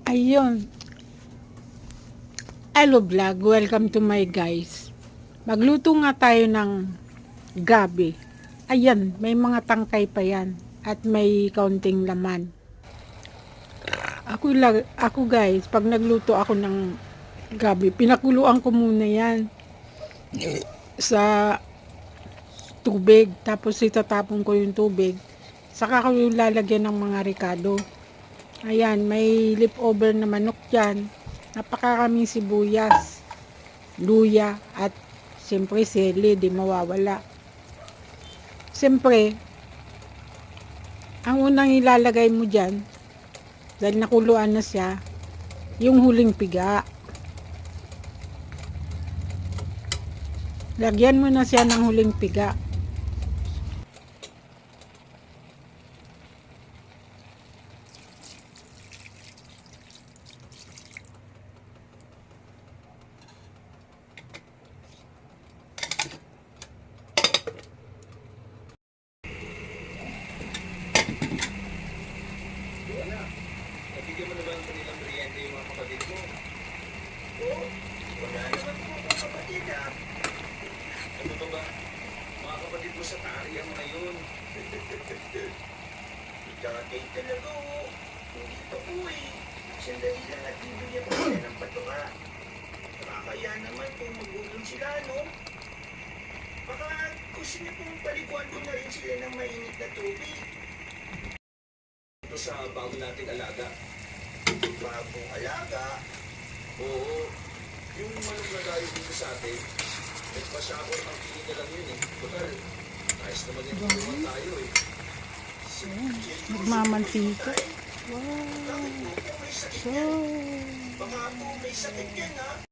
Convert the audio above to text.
Ayun, hello vlog, welcome to my guys. Magluto nga tayo ng gabi. Ayan, may mga tangkay pa yan at may kaunting laman. Ako guys, pag nagluto ako ng gabi, pinakuluan ko muna yan sa tubig. Tapos itatapon ko yung tubig. Saka ko yung lalagyan ng mga ricado. Ayan, may leftover na manok dyan. Napakaraming sibuyas, luya, at siyempre sili, di mawawala. Siyempre, ang unang ilalagay mo dyan, dahil nakuluan na siya, yung huling piga. Lagyan mo na siya ng huling piga. Nabigyan mo na ba ng kanilang merienda yung mga kapatid mo? Oo. Wala naman po mga kapatid ah. Ano ba ba? Mga kapatid mo sa tarihan ngayon. Ikakay talaga oh. Hindi pa po eh. Sandali lang at bibigyan ko sila ng patuka. Nakakaya naman kung magutom sila no? Baka gusto niyo pong paliguan ko na rin sila ng mainit na tubig. Ito sa bago nating alaga. Bagong alaga? Oo. Yung manong na tayo dito sa atin, nagpasakot ang tingin na lang yun eh. Total, ayos naman yung tulungan tayo eh. Nagmamantika. Bakit po kung may sakit So, yan? Baka po may sakit yan ha?